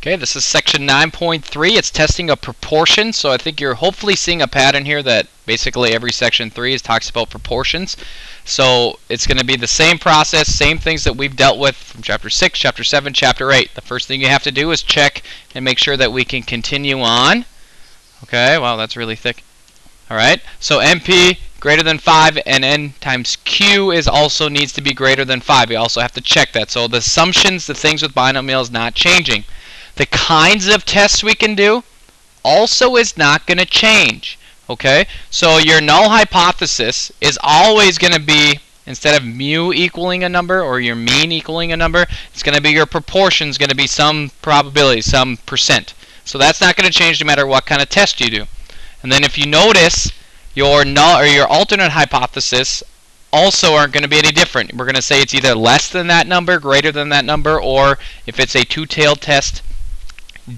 Okay, this is section 9.3. It's testing of proportion. So I think you're hopefully seeing a pattern here that basically every section 3 talks about proportions. So it's going to be the same process, same things that we've dealt with from chapter 6, chapter 7, chapter 8. The first thing you have to do is check and make sure that we can continue on. Okay, wow, that's really thick. All right, so NP greater than 5 and N times Q is also needs to be greater than 5. We also have to check that. So the assumptions, the things with binomials not changing. The kinds of tests we can do also is not going to change. Okay, so your null hypothesis is always going to be, instead of mu equaling a number or your mean equaling a number, it's going to be your proportion is going to be some probability, some percent. So that's not going to change no matter what kind of test you do. And then if you notice, your null or your alternate hypothesis also aren't going to be any different. We're going to say it's either less than that number, greater than that number, or if it's a two-tailed test,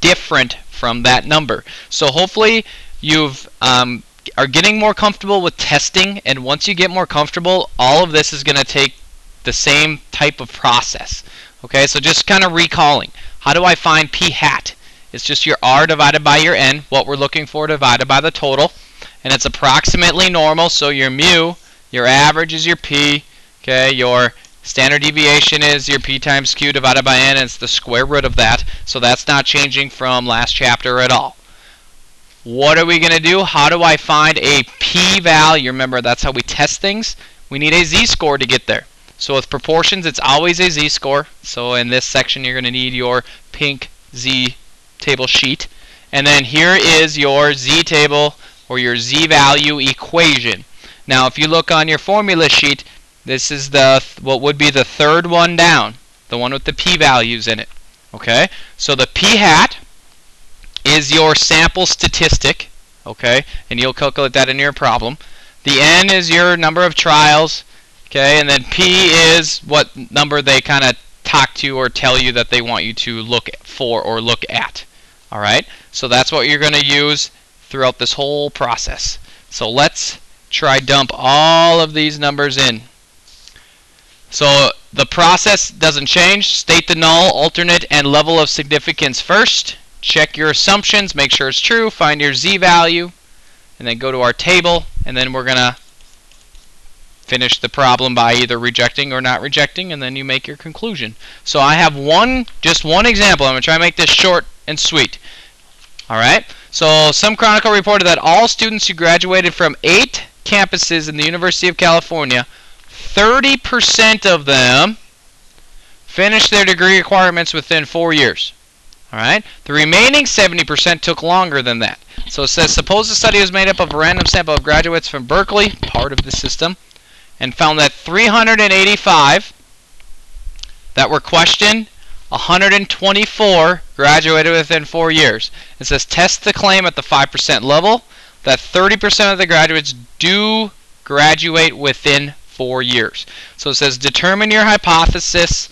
different from that number. So hopefully you've are getting more comfortable with testing, and once you get more comfortable, all of this is going to take the same type of process. Okay, so just kind of recalling. How do I find p hat? It's just your r divided by your n, what we're looking for divided by the total, and it's approximately normal, so your mu, your average is your p, okay, your standard deviation is your p times q divided by n, and it's the square root of that, so that's not changing from last chapter at all. What are we going to do? How do I find a p-value? Remember, that's how we test things. We need a z-score to get there. So with proportions, it's always a z-score. So in this section, you're going to need your pink z-table sheet. And then here is your z-table or your z-value equation. Now, if you look on your formula sheet, this is the what would be the third one down, the one with the p-values in it. Okay, so the p-hat is your sample statistic, okay, and you'll calculate that in your problem. The n is your number of trials, okay, and then p is what number they kind of talk to or tell you that they want you to look for or look at. All right, so that's what you're going to use throughout this whole process. So let's try dump all of these numbers in. So the process doesn't change. State the null, alternate, and level of significance first. Check your assumptions, make sure it's true, find your z-value, and then go to our table, and then we're going to finish the problem by either rejecting or not rejecting, and then you make your conclusion. So I have just one example. I'm going to try to make this short and sweet. All right. So some Chronicle reported that all students who graduated from 8 campuses in the University of California, 30% of them finished their degree requirements within 4 years. All right. The remaining 70% took longer than that. So it says, suppose the study was made up of a random sample of graduates from Berkeley, part of the system, and found that 385 that were questioned, 124 graduated within 4 years. It says, test the claim at the 5% level that 30% of the graduates do graduate within 4 years. So it says, determine your hypothesis,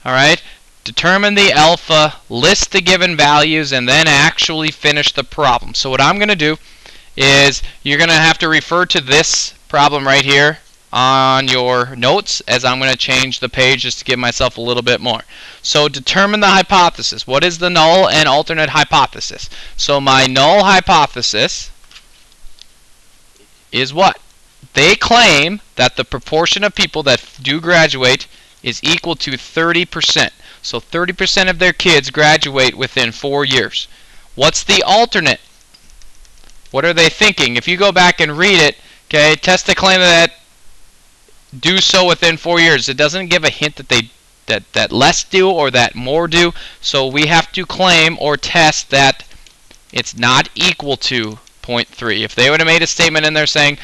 all right? Determine the alpha, list the given values, and then actually finish the problem. So what I'm going to do is you're going to have to refer to this problem right here on your notes, as I'm going to change the page just to give myself a little bit more. So determine the hypothesis. What is the null and alternate hypothesis? So my null hypothesis is what? They claim that the proportion of people that do graduate is equal to 30%. So 30% of their kids graduate within 4 years. What's the alternate? What are they thinking? If you go back and read it, okay, test the claim that do so within 4 years. It doesn't give a hint that that less do or that more do. So we have to claim or test that it's not equal to 0.3. If they would have made a statement in there saying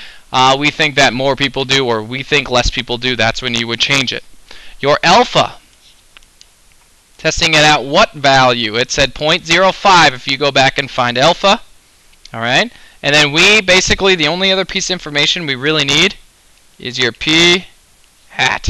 we think that more people do or we think less people do, that's when you would change it. Your alpha, testing it at what value? It said 0.05 if you go back and find alpha. All right, and then we basically, the only other piece of information we really need is your p hat.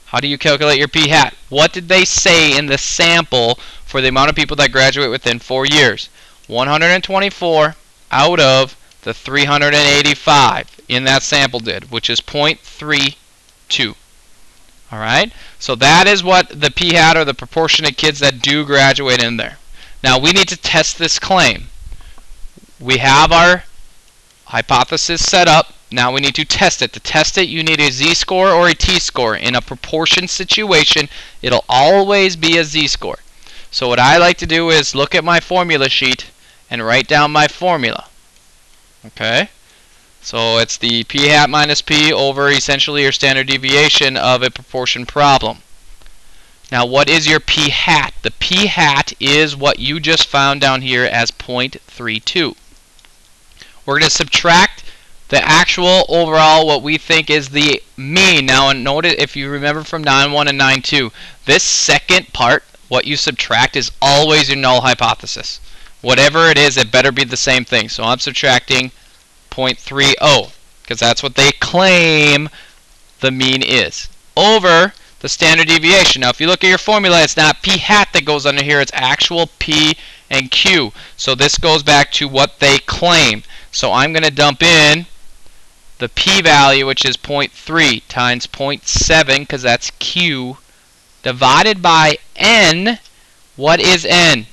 How do you calculate your p hat? What did they say in the sample for the amount of people that graduate within 4 years? 124 out of the 385 in that sample did, which is 0.32. All right, so that is what the p hat or the proportion of kids that do graduate in there. Now we need to test this claim. We have our hypothesis set up. Now we need to test it. To test it, you need a z-score or a t-score. In a proportion situation, it'll always be a z-score. So what I like to do is look at my formula sheet and write down my formula. Okay? So it's the p hat minus p over essentially your standard deviation of a proportion problem. Now what is your p hat? The p hat is what you just found down here as 0.32. We're going to subtract the actual overall, what we think is the mean. Now notice, if you remember from 9.1 and 9.2, this second part, what you subtract, is always your null hypothesis. Whatever it is, it better be the same thing. So I'm subtracting 0.30, because that's what they claim the mean is, over the standard deviation. Now if you look at your formula, it's not p hat that goes under here, it's actual p and q. So this goes back to what they claim. So I'm going to dump in the p-value, which is 0.3 times 0.7, because that's q, divided by n. What is n?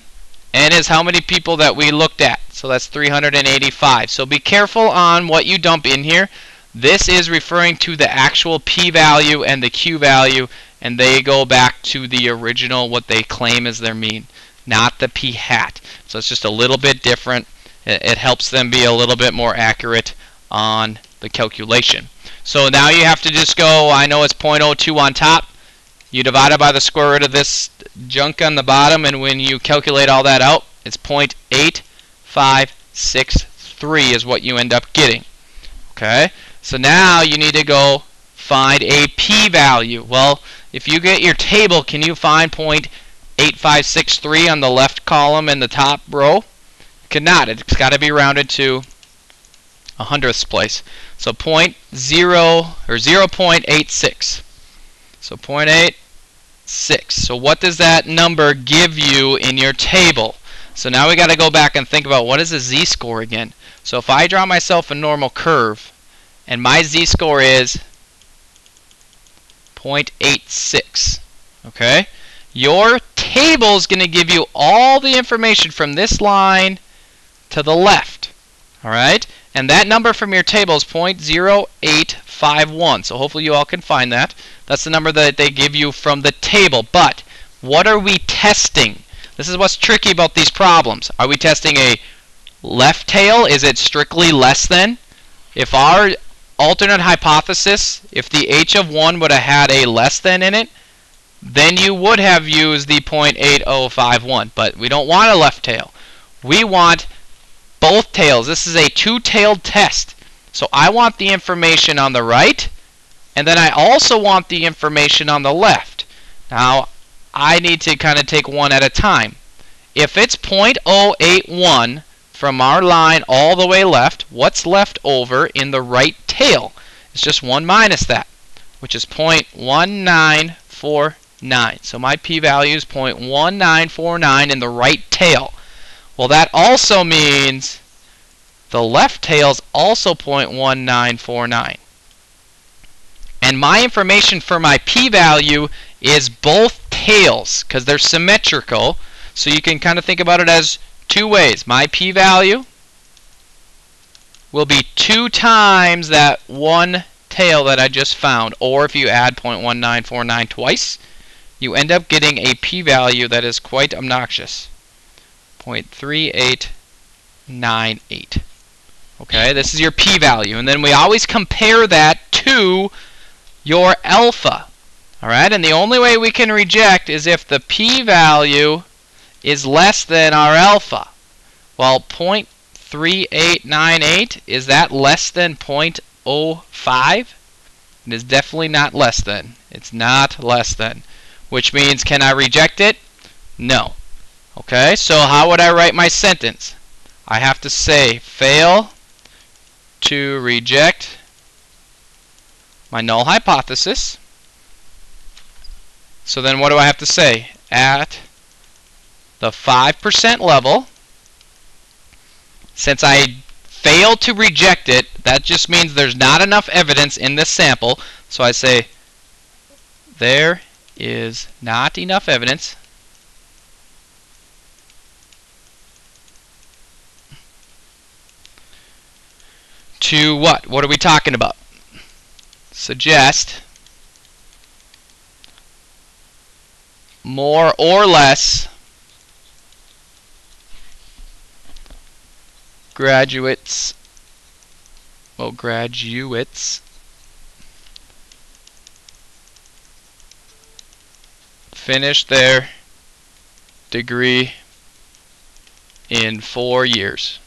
N is how many people that we looked at. So that's 385. So be careful on what you dump in here. This is referring to the actual p-value and the q-value, and they go back to the original, what they claim is their mean, not the p hat. So it's just a little bit different. It helps them be a little bit more accurate on the calculation. So now you have to just go, I know it's 0.02 on top. You divide it by the square root of this junk on the bottom, and when you calculate all that out, it's 0.8563 is what you end up getting. Okay? So now you need to go find a p-value. Well, if you get your table, can you find 0.8563 on the left column in the top row? Cannot. It's got to be rounded to a hundredths place. So 0.86. So 0.86. So what does that number give you in your table? So now we got to go back and think about what is a z-score again. So if I draw myself a normal curve and my z-score is 0.86, okay? Your table is going to give you all the information from this line to the left, all right? And that number from your table is 0.0851. So hopefully you all can find that. That's the number that they give you from the table. But what are we testing? This is what's tricky about these problems. Are we testing a left tail? Is it strictly less than? If our alternate hypothesis, if the h of 1 would have had a less than in it, then you would have used the 0.8051. But we don't want a left tail. We want both tails. This is a two-tailed test. So I want the information on the right, and then I also want the information on the left. Now, I need to kind of take one at a time. If it's 0.081 from our line all the way left, what's left over in the right tail? It's just 1 minus that, which is 0.1949. So my p-value is 0.1949 in the right tail. Well, that also means the left tail is also 0.1949. And my information for my p-value is both tails, because they're symmetrical. So you can kind of think about it as two ways. My p-value will be 2 times that one tail that I just found. Or if you add 0.1949 twice, you end up getting a p-value that is quite obnoxious. 0.3898. Okay, this is your p-value. And then we always compare that to your alpha. Alright, and the only way we can reject is if the p-value is less than our alpha. Well, 0.3898, is that less than 0.05? It is definitely not less than. It's not less than. Which means, can I reject it? No. Okay, so how would I write my sentence? I have to say, fail to reject my null hypothesis. So then what do I have to say? At the 5% level, since I failed to reject it, that just means there's not enough evidence in this sample. So I say, there is not enough evidence to what? What are we talking about? Suggest more or less graduates finish their degree in 4 years.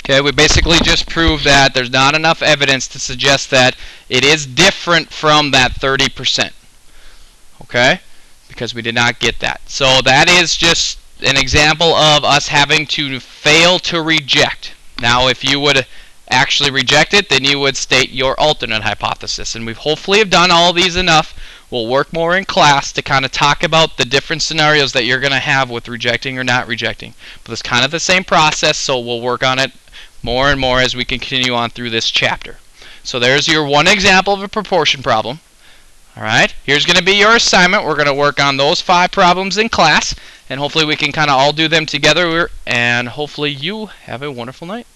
Okay, we basically just proved that there's not enough evidence to suggest that it is different from that 30%. Okay, because we did not get that. So that is just an example of us having to fail to reject. Now, if you would actually reject it, then you would state your alternate hypothesis. And we hopefully have done all these enough. We'll work more in class to kind of talk about the different scenarios that you're going to have with rejecting or not rejecting. But it's kind of the same process, so we'll work on it more and more as we continue on through this chapter. So there's your one example of a proportion problem. Alright, here's going to be your assignment. We're going to work on those 5 problems in class, and hopefully we can kind of all do them together, and hopefully you have a wonderful night.